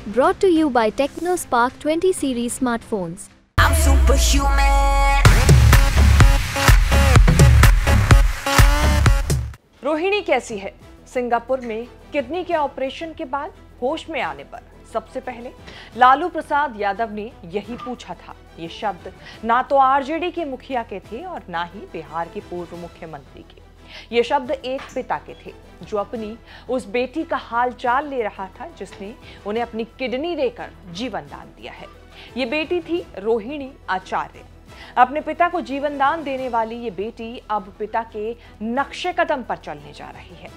Brought to you by TechnoSpark 20 series smartphones. I'm superhuman. Rohini कैसी है? Singapore में kidney के ऑपरेशन के बाद होश में आने पर सबसे पहले लालू प्रसाद यादव ने यही पूछा था। ये शब्द ना तो आरजेडी के मुखिया के थे और ना ही बिहार के पूर्व मुख्यमंत्री के। ये शब्द एक पिता के थे जो अपनी उस बेटी का हाल चाल ले रहा था जिसने उन्हें अपनी किडनी देकर जीवन दान दिया है। ये बेटी थी रोहिणी आचार्य। अपने पिता को जीवन दान देने वाली ये बेटी अब पिता के नक्शे कदम पर चलने जा रही है।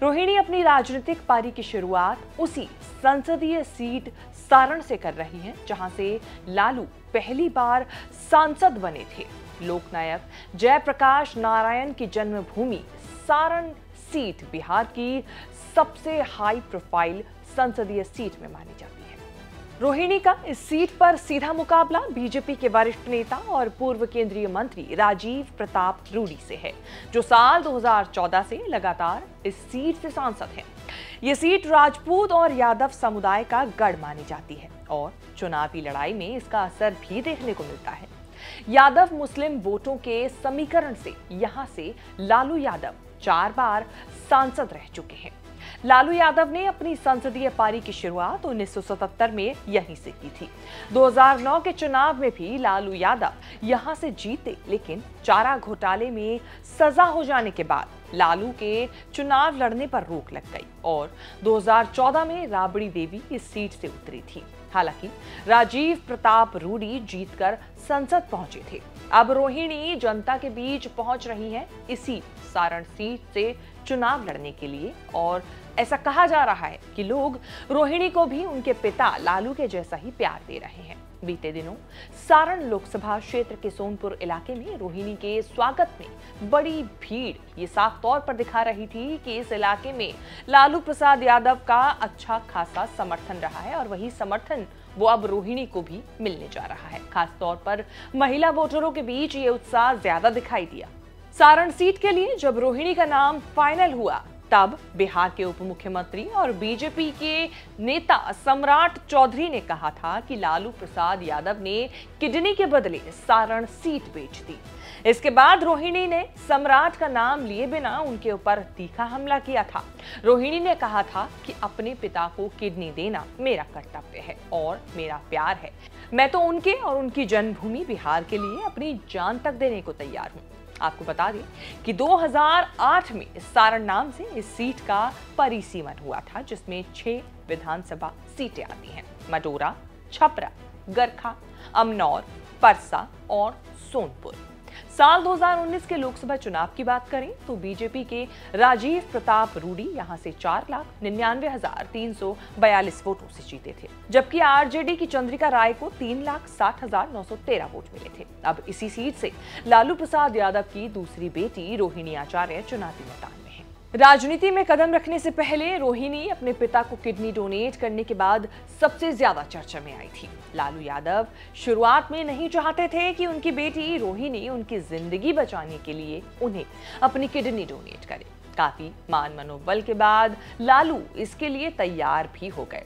रोहिणी अपनी राजनीतिक पारी की शुरुआत उसी संसदीय सीट सारण से कर रही है जहां से लालू पहली बार सांसद बने थे। लोकनायक जयप्रकाश नारायण की जन्मभूमि सारण सीट बिहार की सबसे हाई प्रोफाइल संसदीय सीट में मानी जाती है। रोहिणी का इस सीट पर सीधा मुकाबला बीजेपी के वरिष्ठ नेता और पूर्व केंद्रीय मंत्री राजीव प्रताप रूडी से है, जो साल 2014 से लगातार इस सीट से सांसद हैं। ये सीट राजपूत और यादव समुदाय का गढ़ मानी जाती है और चुनावी लड़ाई में इसका असर भी देखने को मिलता है। यादव मुस्लिम वोटों के समीकरण से यहां से लालू यादव 4 बार सांसद रह चुके हैं। लालू यादव ने अपनी संसदीय पारी की शुरुआत 1977 में यहीं से की थी। 2009 के चुनाव में भी लालू यादव यहां से जीते, लेकिन चारा घोटाले में सजा हो जाने के बाद लालू के चुनाव लड़ने पर रोक लग गई और 2014 में राबड़ी देवी इस सीट से उतरी थी। हालांकि राजीव प्रताप रूडी जीतकर संसद पहुंचे थे। अब रोहिणी जनता के बीच पहुंच रही है इसी सारण सीट से चुनाव लड़ने के लिए और ऐसा कहा जा रहा है कि लोग रोहिणी को भी उनके पिता लालू के जैसा ही प्यार दे रहे हैं। बीते दिनों सारण लोकसभा क्षेत्र के सोनपुर इलाके में रोहिणी के स्वागत में बड़ी भीड़ ये साफ तौर पर दिखा रही थी कि इस इलाके में लालू प्रसाद यादव का अच्छा खासा समर्थन रहा है और वही समर्थन वो अब रोहिणी को भी मिलने जा रहा है। खास तौर पर महिला वोटरों के बीच ये उत्साह ज्यादा दिखाई दिया। सारण सीट के लिए जब रोहिणी का नाम फाइनल हुआ तब बिहार के उप मुख्यमंत्री और बीजेपी के नेता सम्राट चौधरी ने कहा था कि लालू प्रसाद यादव ने किडनी के बदले सारण सीट बेच दी। इसके बाद रोहिणी ने सम्राट का नाम लिए बिना उनके ऊपर तीखा हमला किया था। रोहिणी ने कहा था कि अपने पिता को किडनी देना मेरा कर्तव्य है और मेरा प्यार है। मैं तो उनके और उनकी जन्मभूमि बिहार के लिए अपनी जान तक देने को तैयार हूँ। आपको बता दें कि 2008 में सारण नाम से इस सीट का परिसीमन हुआ था, जिसमें 6 विधानसभा सीटें आती हैं: मडोरा, छपरा, गरखा, अमनौर, परसा और सोनपुर। साल 2019 के लोकसभा चुनाव की बात करें तो बीजेपी के राजीव प्रताप रूडी यहां से 4,99,342 वोटों से जीते थे, जबकि आरजेडी की चंद्रिका राय को 3,60,913 वोट मिले थे। अब इसी सीट से लालू प्रसाद यादव की दूसरी बेटी रोहिणी आचार्य चुनावी मैदान में है। राजनीति में कदम रखने से पहले रोहिणी अपने पिता को किडनी डोनेट करने के बाद सबसे ज्यादा चर्चा में आई थी। लालू यादव शुरुआत में नहीं चाहते थे कि उनकी बेटी रोहिणी उनकी जिंदगी बचाने के लिए उन्हें अपनी किडनी डोनेट करे। काफी मान मनोबल के बाद लालू इसके लिए तैयार भी हो गए।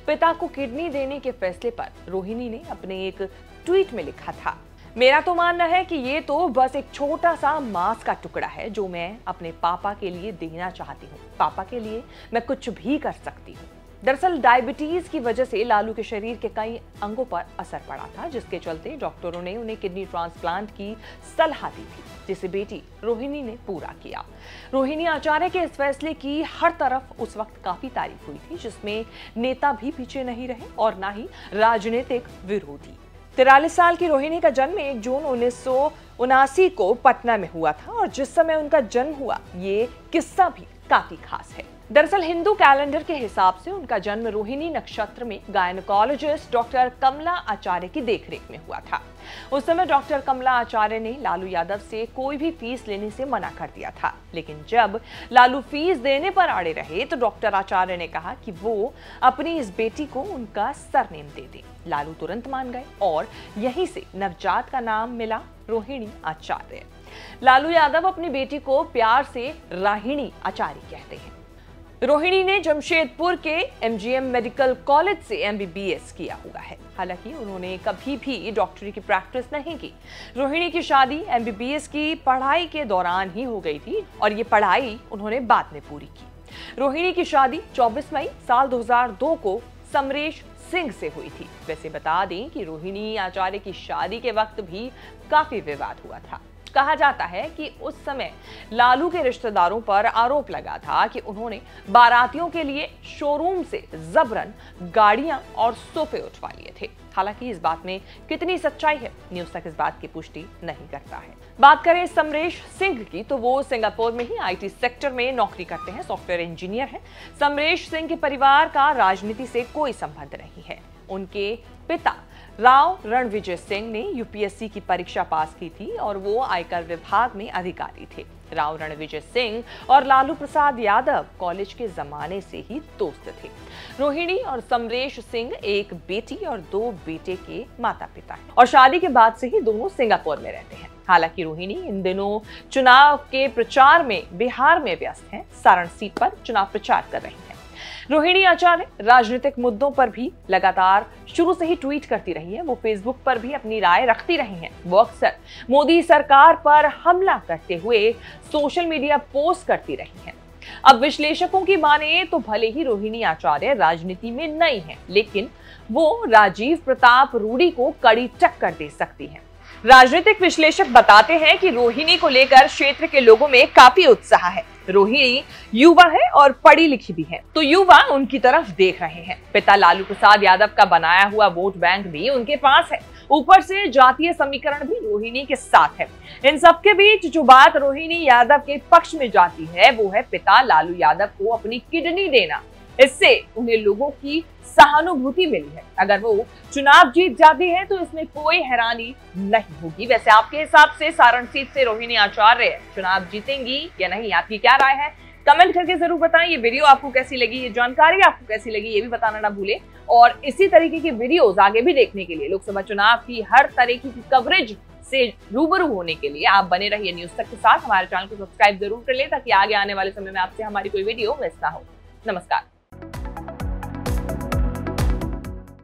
पिता को किडनी देने के फैसले पर रोहिणी ने अपने एक ट्वीट में लिखा था, मेरा तो मानना है कि ये तो बस एक छोटा सा मांस का टुकड़ा है जो मैं अपने पापा के लिए देना चाहती हूँ। पापा के लिए मैं कुछ भी कर सकती हूँ। दरअसल डायबिटीज की वजह से लालू के शरीर के कई अंगों पर असर पड़ा था, जिसके चलते डॉक्टरों ने उन्हें किडनी ट्रांसप्लांट की सलाह दी थी, जिसे बेटी रोहिणी ने पूरा किया। रोहिणी आचार्य के इस फैसले की हर तरफ उस वक्त काफी तारीफ हुई थी, जिसमें नेता भी पीछे नहीं रहे और ना ही राजनीतिक विरोधी। 43 साल की रोहिणी का जन्म 1 जून 1979 को पटना में हुआ था और जिस समय उनका जन्म हुआ ये किस्सा भी काफी खास है। दरअसल हिंदू कैलेंडर के हिसाब से उनका जन्म रोहिणी नक्षत्र में गायनोकोलॉजिस्ट डॉक्टर कमला आचार्य की देखरेख में हुआ था। उस समय डॉक्टर कमला आचार्य ने लालू यादव से कोई भी फीस लेने से मना कर दिया था, लेकिन जब लालू फीस देने पर अड़े रहे तो डॉक्टर आचार्य ने कहा कि वो अपनी इस बेटी को उनका सरनेम दे दे। लालू तुरंत मान गए और यहीं से नवजात का नाम मिला रोहिणी आचार्य। लालू यादव अपनी बेटी को प्यार से राहिणी आचार्य कहते हैं। रोहिणी ने जमशेदपुर के एमजीएम मेडिकल कॉलेज से एमबीबीएस किया हुआ है। हालांकि उन्होंने कभी भी डॉक्टरी की प्रैक्टिस नहीं की। रोहिणी की शादी एमबीबीएस की पढ़ाई के दौरान ही हो गई थी और ये पढ़ाई उन्होंने बाद में पूरी की। रोहिणी की शादी 24 मई साल 2002 को समरेश सिंह से हुई थी। वैसे बता दें कि रोहिणी आचार्य की शादी के वक्त भी काफी विवाद हुआ था। कहा जाता है कि उस समय लालू के रिश्तेदारों पर आरोप लगा था कि उन्होंने बारातियों के लिए शोरूम से जबरन गाड़ियां और सोफे उठवा लिए थे। हालांकि इस बात में कितनी सच्चाई है, न्यूज़ तक इस बात की पुष्टि नहीं करता है। बात करें समरेश सिंह की, तो वो सिंगापुर में ही आईटी सेक्टर में नौकरी करते हैं, सॉफ्टवेयर इंजीनियर हैं। समरेश सिंह के परिवार का राजनीति से कोई संबंध नहीं है। उनके पिता राव रणविजय सिंह ने यूपीएससी की परीक्षा पास की थी और वो आयकर विभाग में अधिकारी थे। राव रणविजय सिंह और लालू प्रसाद यादव कॉलेज के जमाने से ही दोस्त थे। रोहिणी और समरेश सिंह एक बेटी और 2 बेटे के माता पिता हैं और शादी के बाद से ही दोनों सिंगापुर में रहते हैं। हालांकि रोहिणी इन दिनों चुनाव के प्रचार में बिहार में व्यस्त हैं, सारण सीट पर चुनाव प्रचार कर रही हैं। रोहिणी आचार्य राजनीतिक मुद्दों पर भी लगातार शुरू से ही ट्वीट करती रही है। वो फेसबुक पर भी अपनी राय रखती रही हैं। वो अक्सर मोदी सरकार पर हमला करते हुए सोशल मीडिया पोस्ट करती रही हैं। अब विश्लेषकों की माने तो भले ही रोहिणी आचार्य राजनीति में नई हैं, लेकिन वो राजीव प्रताप रूडी को कड़ी टक्कर दे सकती हैं। राजनीतिक विश्लेषक बताते हैं कि रोहिणी को लेकर क्षेत्र के लोगों में काफी उत्साह है। रोहिणी युवा है और पढ़ी लिखी भी है, तो युवा उनकी तरफ देख रहे हैं। पिता लालू प्रसाद यादव का बनाया हुआ वोट बैंक भी उनके पास है। ऊपर से जातीय समीकरण भी रोहिणी के साथ है। इन सबके बीच जो बात रोहिणी यादव के पक्ष में जाती है वो है पिता लालू यादव को अपनी किडनी देना। इससे उन्हें लोगों की सहानुभूति मिली है। अगर वो चुनाव जीत जाती है तो इसमें कोई हैरानी नहीं होगी। वैसे आपके हिसाब से सारण सीट से रोहिणी आचार्य चुनाव जीतेंगी या नहीं, आपकी क्या राय है? कमेंट करके जरूर बताएं। ये वीडियो आपको कैसी लगी, ये जानकारी आपको कैसी लगी, ये भी बताना ना भूलें। और इसी तरीके की वीडियोस आगे भी देखने के लिए, लोकसभा चुनाव की हर तरीके की कवरेज से रूबरू होने के लिए आप बने रहिए न्यूज़ तक के साथ। हमारे चैनल को सब्सक्राइब जरूर कर ले ताकि आगे आने वाले समय में आपसे हमारी कोई वीडियो मिस ना हो। नमस्कार।